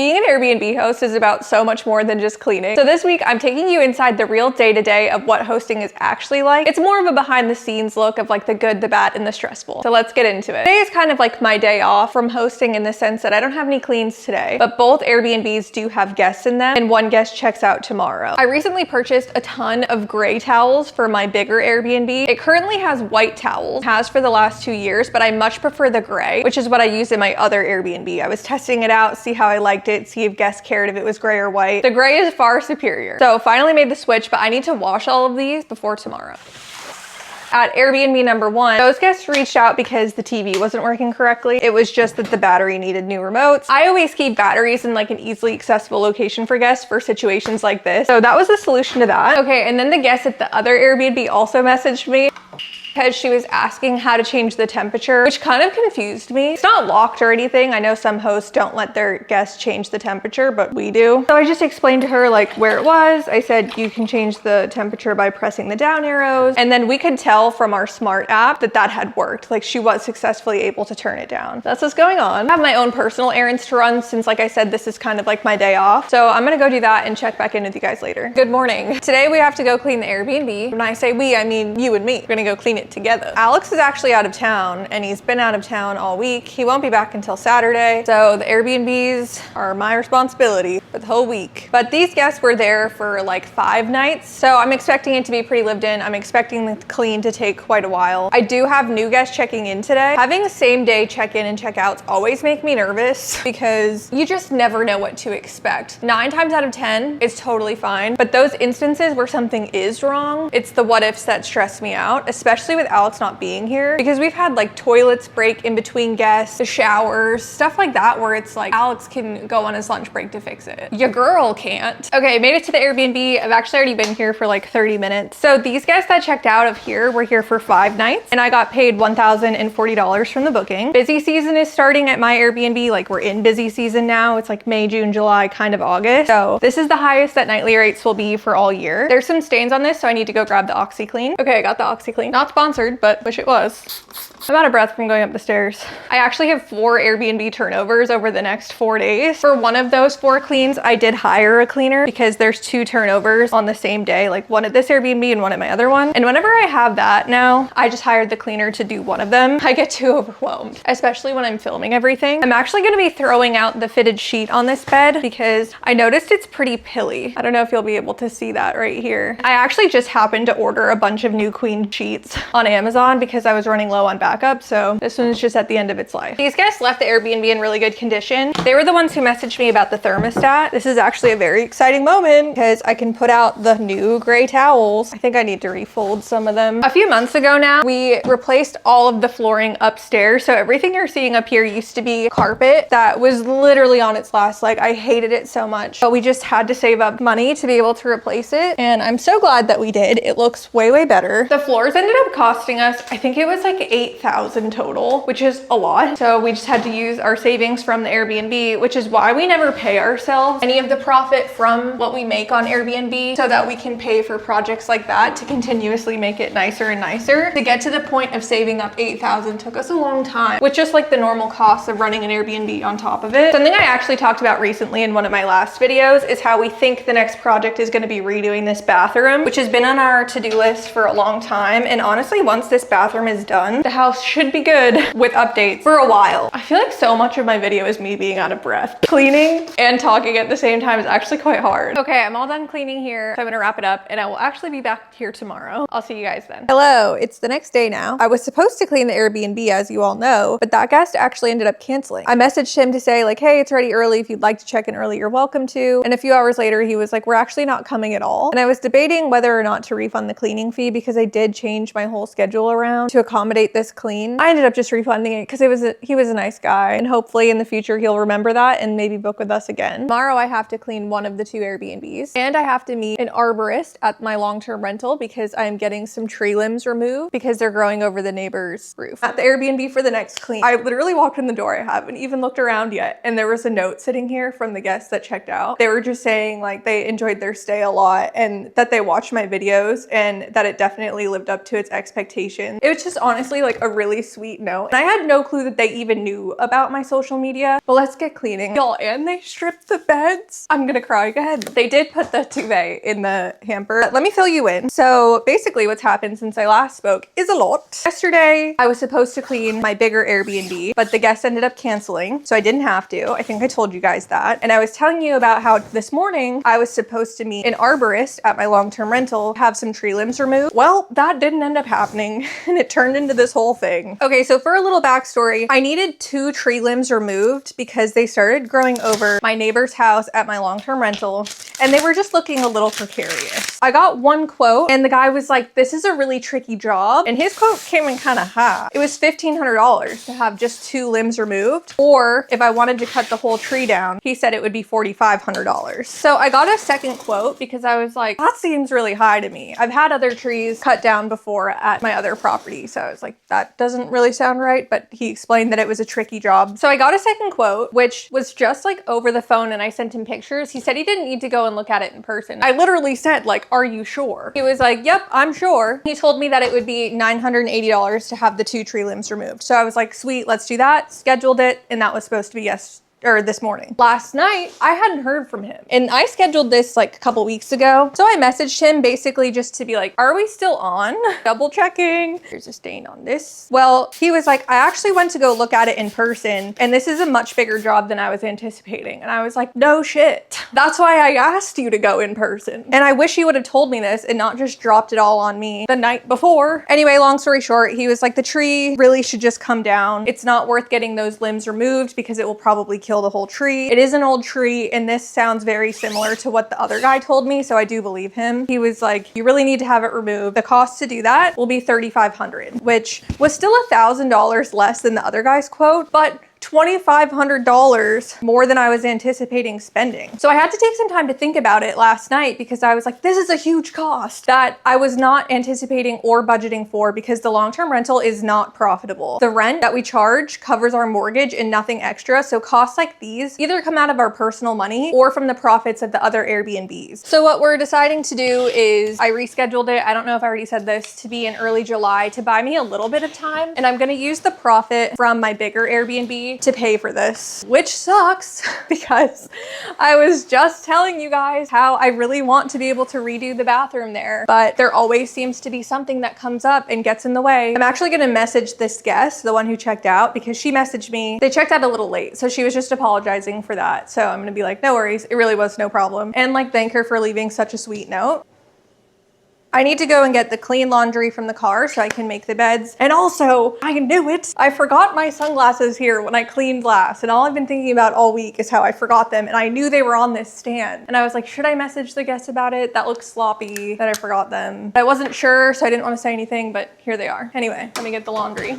Being an Airbnb host is about so much more than just cleaning. So this week, I'm taking you inside the real day-to-day of what hosting is actually like. It's more of a behind-the-scenes look of like the good, the bad, and the stressful. So let's get into it. Today is kind of like my day off from hosting in the sense that I don't have any cleans today, but both Airbnbs do have guests in them, and one guest checks out tomorrow. I recently purchased a ton of gray towels for my bigger Airbnb. It currently has white towels, has for the last 2 years, but I much prefer the gray, which is what I used in my other Airbnb. I was testing it out, see how I liked it, see if guests cared if it was gray or white. The gray is far superior. So finally made the switch, but I need to wash all of these before tomorrow. At Airbnb number 1, those guests reached out because the TV wasn't working correctly. It was just that the battery needed new remotes. I always keep batteries in like an easily accessible location for guests for situations like this. So that was the solution to that. Okay, and then the guest at the other Airbnb also messaged me because she was asking how to change the temperature, which kind of confused me. It's not locked or anything. I know some hosts don't let their guests change the temperature, but we do. So I just explained to her like where it was. I said, you can change the temperature by pressing the down arrows. And then we could tell from our smart app that that had worked. Like she was successfully able to turn it down. That's what's going on. I have my own personal errands to run since, like I said, this is kind of like my day off. So I'm gonna go do that and check back in with you guys later. Good morning. Today we have to go clean the Airbnb. When I say we, I mean you and me. We're gonna go clean it together. Alex is actually out of town and he's been out of town all week. He won't be back until Saturday. So the Airbnbs are my responsibility for the whole week. But these guests were there for like 5 nights. So I'm expecting it to be pretty lived in. I'm expecting the clean to take quite a while. I do have new guests checking in today. Having the same day check-in and check-outs always make me nervous because you just never know what to expect. 9 times out of 10, it's totally fine. But those instances where something is wrong, it's the what ifs that stress me out, especially with Alex not being here, because we've had like toilets break in between guests, the showers, stuff like that, where it's like Alex can go on his lunch break to fix it. Your girl can't. Okay, made it to the Airbnb. I've actually already been here for like 30 minutes. So these guests that checked out of here were here for 5 nights and I got paid $1,040 from the booking. Busy season is starting at my Airbnb. Like we're in busy season now. It's like May, June, July, kind of August. So this is the highest that nightly rates will be for all year. There's some stains on this, so I need to go grab the OxyClean. Okay, I got the OxyClean. Not sponsored, but wish it was. I'm out of breath from going up the stairs. I actually have 4 Airbnb turnovers over the next 4 days. For one of those 4 cleans, I did hire a cleaner because there's 2 turnovers on the same day, like one at this Airbnb and one at my other one. And whenever I have that now, I just hired the cleaner to do one of them. I get too overwhelmed, especially when I'm filming everything. I'm actually gonna be throwing out the fitted sheet on this bed because I noticed it's pretty pilly. I don't know if you'll be able to see that right here. I actually just happened to order a bunch of new queen sheets on Amazon because I was running low on backup, so this one's just at the end of its life. These guests left the Airbnb in really good condition. They were the ones who messaged me about the thermostat. This is actually a very exciting moment because I can put out the new gray towels. I think I need to refold some of them. A few months ago now, we replaced all of the flooring upstairs, so everything you're seeing up here used to be carpet that was literally on its last leg. I hated it so much, but we just had to save up money to be able to replace it, and I'm so glad that we did. It looks way, way better. The floors ended up costing us, I think it was like $8,000 total, which is a lot. So we just had to use our savings from the Airbnb, which is why we never pay ourselves any of the profit from what we make on Airbnb, so that we can pay for projects like that to continuously make it nicer and nicer. To get to the point of saving up $8,000 took us a long time, with just like the normal costs of running an Airbnb on top of it. Something I actually talked about recently in one of my last videos is how we think the next project is going to be redoing this bathroom, which has been on our to-do list for a long time. And honestly, once this bathroom is done, the house should be good with updates for a while. I feel like so much of my video is me being out of breath. Cleaning and talking at the same time is actually quite hard. Okay, I'm all done cleaning here, so I'm gonna wrap it up and I will actually be back here tomorrow. I'll see you guys then. Hello, it's the next day now. I was supposed to clean the Airbnb, as you all know, but that guest actually ended up canceling. I messaged him to say like, hey, it's ready early. If you'd like to check in early, you're welcome to. And a few hours later, he was like, we're actually not coming at all. And I was debating whether or not to refund the cleaning fee because I did change my whole schedule around to accommodate this clean. I ended up just refunding it because he was a nice guy, and hopefully in the future he'll remember that and maybe book with us again. Tomorrow I have to clean one of the 2 Airbnbs, and I have to meet an arborist at my long-term rental because I'm getting some tree limbs removed because they're growing over the neighbor's roof. At the Airbnb for the next clean, I literally walked in the door. I haven't even looked around yet, and there was a note sitting here from the guests that checked out. They were just saying like they enjoyed their stay a lot and that they watched my videos and that it definitely lived up to its expectations. It was just honestly like a really sweet note. And I had no clue that they even knew about my social media. But let's get cleaning. Y'all, and they stripped the beds. I'm gonna cry. Go ahead. They did put the duvet in the hamper. Let me fill you in. So basically what's happened since I last spoke is a lot. Yesterday, I was supposed to clean my bigger Airbnb, but the guest ended up canceling, so I didn't have to. I think I told you guys that. And I was telling you about how this morning I was supposed to meet an arborist at my long-term rental, have some tree limbs removed. Well, that didn't end up happening, and it turned into this whole thing. Okay, so for a little backstory, I needed 2 tree limbs removed because they started growing over my neighbor's house at my long-term rental, and they were just looking a little precarious. I got one quote, and the guy was like, this is a really tricky job, and his quote came in kind of high. It was $1,500 to have just 2 limbs removed, or if I wanted to cut the whole tree down, he said it would be $4,500. So I got a second quote because I was like, that seems really high to me. I've had other trees cut down before at my other property, so I was like, that doesn't really sound right, but he explained that it was a tricky job. So I got a second quote, which was just like over the phone, and I sent him pictures. He said he didn't need to go and look at it in person. I literally said like, are you sure? He was like, yep, I'm sure. He told me that it would be $980 to have the 2 tree limbs removed. So I was like, sweet, let's do that. Scheduled it, and that was supposed to be this morning. Last night, I hadn't heard from him. And I scheduled this like a couple weeks ago. So I messaged him basically just to be like, are we still on? Double checking. There's a stain on this. Well, he was like, I actually went to go look at it in person, and this is a much bigger job than I was anticipating. And I was like, no shit. That's why I asked you to go in person. And I wish he would have told me this and not just dropped it all on me the night before. Anyway, long story short, he was like, the tree really should just come down. It's not worth getting those limbs removed because it will probably kill the whole tree. It is an old tree, and this sounds very similar to what the other guy told me, so I do believe him. He was like, you really need to have it removed. The cost to do that will be $3,500, which was still $1,000 less than the other guy's quote, but $2,500 more than I was anticipating spending. So I had to take some time to think about it last night because I was like, this is a huge cost that I was not anticipating or budgeting for because the long-term rental is not profitable. The rent that we charge covers our mortgage and nothing extra. So costs like these either come out of our personal money or from the profits of the other Airbnbs. So what we're deciding to do is I rescheduled it. I don't know if I already said this, to be in early July to buy me a little bit of time. And I'm going to use the profit from my bigger Airbnb to pay for this, which sucks because I was just telling you guys how I really want to be able to redo the bathroom there, but there always seems to be something that comes up and gets in the way. I'm actually going to message this guest, the one who checked out, because she messaged me. They checked out a little late, so she was just apologizing for that. So I'm going to be like, no worries, it really was no problem, and like thank her for leaving such a sweet note. I need to go and get the clean laundry from the car so I can make the beds. And also, I knew it. I forgot my sunglasses here when I cleaned last. And all I've been thinking about all week is how I forgot them. And I knew they were on this stand. And I was like, should I message the guest about it? That looks sloppy that I forgot them. I wasn't sure, so I didn't want to say anything, but here they are. Anyway, let me get the laundry.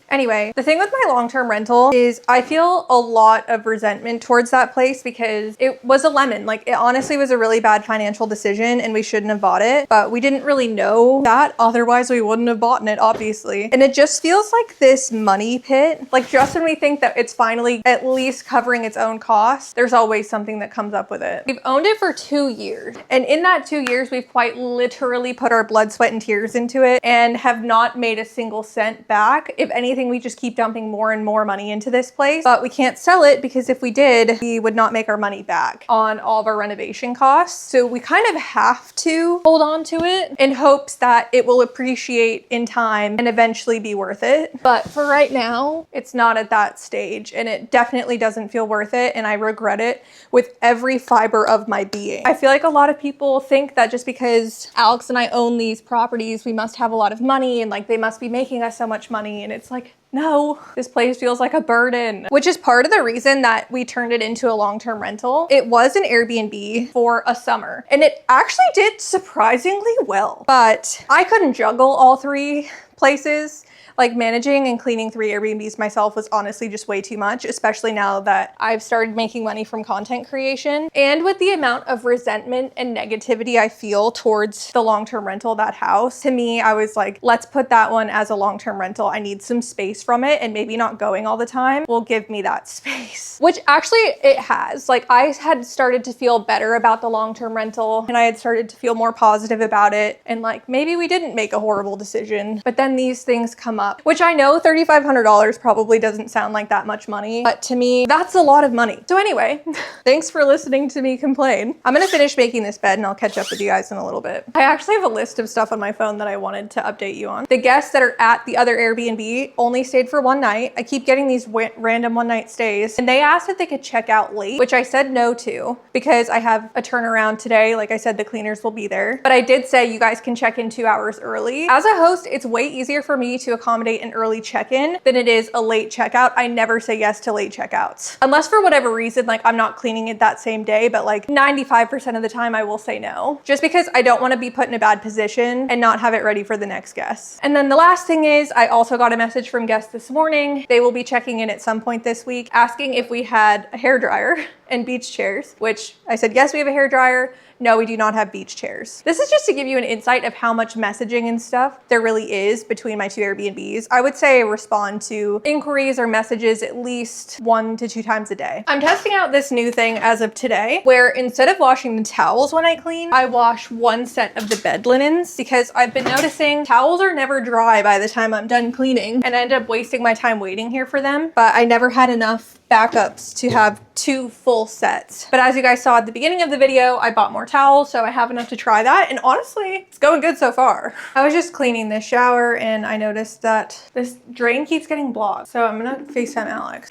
Anyway, the thing with my long-term rental is I feel a lot of resentment towards that place because it was a lemon. Like, it honestly was a really bad financial decision and we shouldn't have bought it, but we didn't really know that. Otherwise, we wouldn't have bought it, obviously. And it just feels like this money pit. Like, just when we think that it's finally at least covering its own costs, there's always something that comes up with it. We've owned it for 2 years. And in that 2 years, we've quite literally put our blood, sweat, and tears into it and have not made a single cent back. If anything, we just keep dumping more and more money into this place, but we can't sell it because if we did, we would not make our money back on all of our renovation costs. So we kind of have to hold on to it in hopes that it will appreciate in time and eventually be worth it. But for right now, it's not at that stage and it definitely doesn't feel worth it, and I regret it with every fiber of my being. I feel like a lot of people think that just because Alex and I own these properties, we must have a lot of money and like they must be making us so much money, and it's like, no, this place feels like a burden, which is part of the reason that we turned it into a long-term rental. It was an Airbnb for a summer and it actually did surprisingly well, but I couldn't juggle all 3 places. Like managing and cleaning 3 Airbnbs myself was honestly just way too much, especially now that I've started making money from content creation. And with the amount of resentment and negativity I feel towards the long-term rental of that house, to me, I was like, let's put that one as a long-term rental. I need some space from it, and maybe not going all the time will give me that space, which actually it has. Like I had started to feel better about the long-term rental, and I had started to feel more positive about it. And like, maybe we didn't make a horrible decision, but then these things come up, which I know $3,500 probably doesn't sound like that much money, but to me, that's a lot of money. So anyway, thanks for listening to me complain. I'm gonna finish making this bed and I'll catch up with you guys in a little bit. I actually have a list of stuff on my phone that I wanted to update you on. The guests that are at the other Airbnb only stayed for 1 night. I keep getting these random 1-night stays, and they asked if they could check out late, which I said no to because I have a turnaround today. Like I said, the cleaners will be there, but I did say you guys can check in 2 hours early. As a host, it's way easier for me to accommodate an early check-in than it is a late checkout. I never say yes to late checkouts. Unless for whatever reason, like I'm not cleaning it that same day, but like 95% of the time I will say no, just because I don't want to be put in a bad position and not have it ready for the next guest. And then the last thing is, I also got a message from guests this morning. They will be checking in at some point this week, asking if we had a hairdryer and beach chairs, which I said, yes, we have a hairdryer. No, we do not have beach chairs. This is just to give you an insight of how much messaging and stuff there really is between my 2 Airbnbs. I would say I respond to inquiries or messages at least 1 to 2 times a day. I'm testing out this new thing as of today, where instead of washing the towels when I clean, I wash 1 set of the bed linens, because I've been noticing towels are never dry by the time I'm done cleaning, and I end up wasting my time waiting here for them. But I never had enough backups to have 2 full sets. But as you guys saw at the beginning of the video, I bought more towels, so I have enough to try that. And honestly, it's going good so far. I was just cleaning this shower and I noticed that this drain keeps getting blocked. So I'm gonna FaceTime Alex.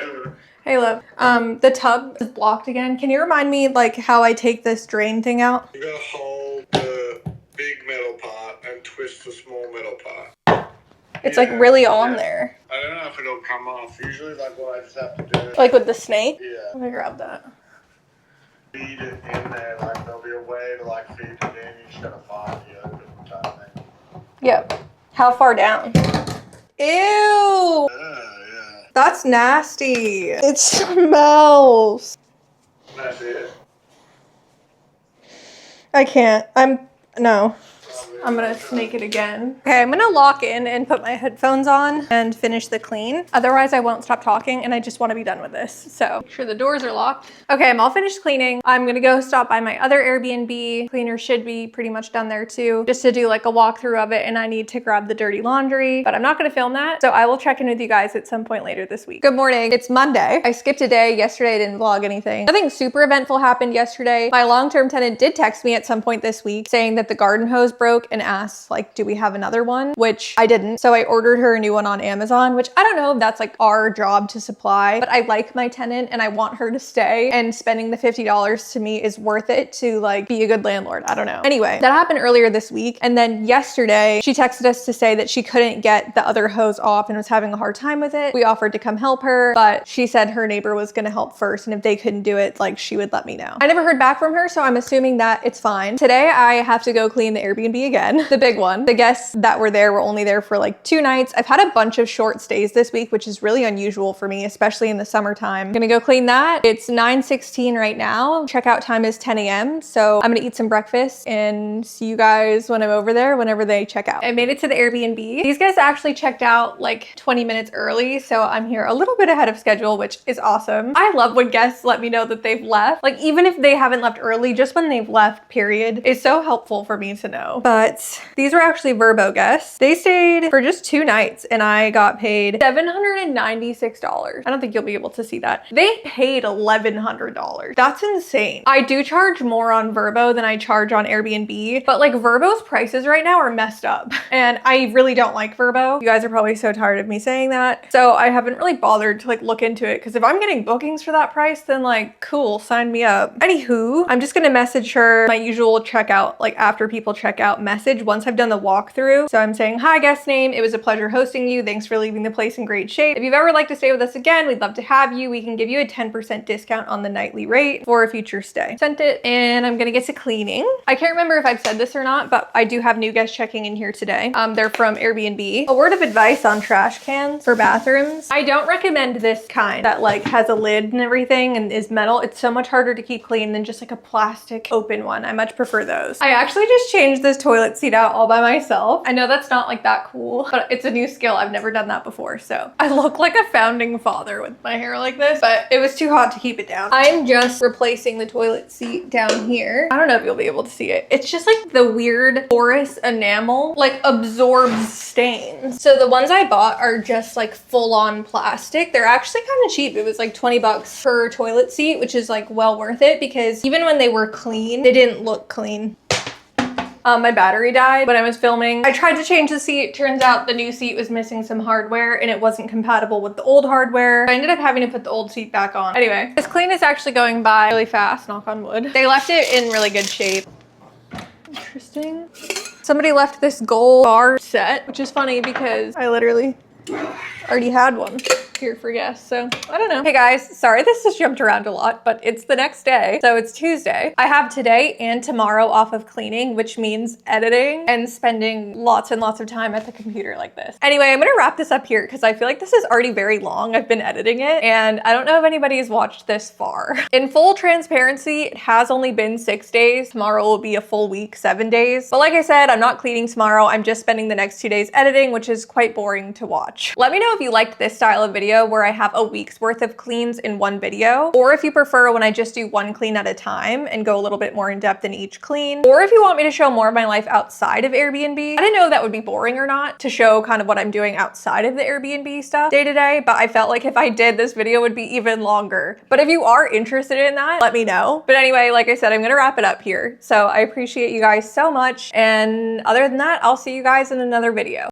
Hey, love. The tub is blocked again. Can you remind me like how I take this drain thing out? You gotta hold the big metal part and twist the small metal part. It's like really on there. I don't know if it'll come off. Usually like what I just have to do. Like with the snake? Yeah. Let me grab that. Feed it in there, like there'll be a way to like feed it in. You just gotta find the open type thing. Yep. How far down? Ew! Yeah. That's nasty. It smells. That's it. I can't. No. I'm gonna snake it again. Okay, I'm gonna lock in and put my headphones on and finish the clean. Otherwise, I won't stop talking and I just wanna be done with this. So, make sure the doors are locked. Okay, I'm all finished cleaning. I'm gonna go stop by my other Airbnb. Cleaner should be pretty much done there too, just to do like a walkthrough of it, and I need to grab the dirty laundry, but I'm not gonna film that. So I will check in with you guys at some point later this week. Good morning, it's Monday. I skipped a day. Yesterday I didn't vlog anything. Nothing super eventful happened yesterday. My long-term tenant did text me at some point this week saying that the garden hose broke and asked like, do we have another one? Which I didn't. So I ordered her a new one on Amazon, which I don't know if that's like our job to supply, but I like my tenant and I want her to stay, and spending the $50 to me is worth it to like be a good landlord. I don't know. Anyway, that happened earlier this week. And then yesterday she texted us to say that she couldn't get the other hose off and was having a hard time with it. We offered to come help her, but she said her neighbor was gonna help first, and if they couldn't do it, like she would let me know. I never heard back from her, so I'm assuming that it's fine. Today I have to go clean the Airbnb again. The big one. The guests that were there were only there for like 2 nights. I've had a bunch of short stays this week, which is really unusual for me, especially in the summertime. I'm gonna go clean that. It's 9:16 right now. Checkout time is 10 a.m. So I'm gonna eat some breakfast and see you guys when I'm over there, whenever they check out. I made it to the Airbnb. These guys actually checked out like 20 minutes early, so I'm here a little bit ahead of schedule, which is awesome. I love when guests let me know that they've left. Like even if they haven't left early, just when they've left, period, is so helpful for me to know. But these were actually Vrbo guests. They stayed for just 2 nights and I got paid $796. I don't think you'll be able to see that. They paid $1,100. That's insane. I do charge more on Vrbo than I charge on Airbnb, but like Vrbo's prices right now are messed up and I really don't like Vrbo. You guys are probably so tired of me saying that. So I haven't really bothered to like look into it, because if I'm getting bookings for that price, then like cool, sign me up. Anywho, I'm just gonna message her my usual checkout, like after people check out, out message once I've done the walkthrough. So I'm saying, hi guest name, it was a pleasure hosting you. Thanks for leaving the place in great shape. If you've ever like to stay with us again, we'd love to have you. We can give you a 10% discount on the nightly rate for a future stay. Sent it, and I'm gonna get to cleaning. I can't remember if I've said this or not, but I do have new guests checking in here today. They're from Airbnb. A word of advice on trash cans for bathrooms. I don't recommend this kind that like has a lid and everything and is metal. It's so much harder to keep clean than just like a plastic open one. I much prefer those. I actually just changed this toilet seat out all by myself. I know that's not like that cool, but it's a new skill. I've never done that before. So I look like a founding father with my hair like this, but it was too hot to keep it down. I'm just replacing the toilet seat down here. I don't know if you'll be able to see it. It's just like the weird porous enamel like absorbs stains. So the ones I bought are just like full on plastic. They're actually kind of cheap. It was like 20 bucks per toilet seat, which is like well worth it because even when they were clean, they didn't look clean. My battery died when I was filming. I tried to change the seat. Turns out the new seat was missing some hardware and it wasn't compatible with the old hardware. I ended up having to put the old seat back on. Anyway, this clean is actually going by really fast, knock on wood. They left it in really good shape. Interesting. Somebody left this gold bar set, which is funny because I literally already had one here for guests, so I don't know. Hey guys, sorry this has jumped around a lot, but it's the next day, so it's Tuesday. I have today and tomorrow off of cleaning, which means editing and spending lots and lots of time at the computer like this. Anyway, I'm gonna wrap this up here because I feel like this is already very long. I've been editing it, and I don't know if anybody has watched this far. In full transparency, it has only been 6 days. Tomorrow will be a full week, 7 days. But like I said, I'm not cleaning tomorrow. I'm just spending the next 2 days editing, which is quite boring to watch. Let me know if you liked this style of video where I have a week's worth of cleans in one video, or if you prefer when I just do one clean at a time and go a little bit more in depth in each clean, or if you want me to show more of my life outside of Airbnb. I didn't know if that would be boring or not to show kind of what I'm doing outside of the Airbnb stuff day to day, but I felt like if I did, this video would be even longer. But if you are interested in that, let me know. But anyway, like I said, I'm gonna wrap it up here. So I appreciate you guys so much, and other than that, I'll see you guys in another video.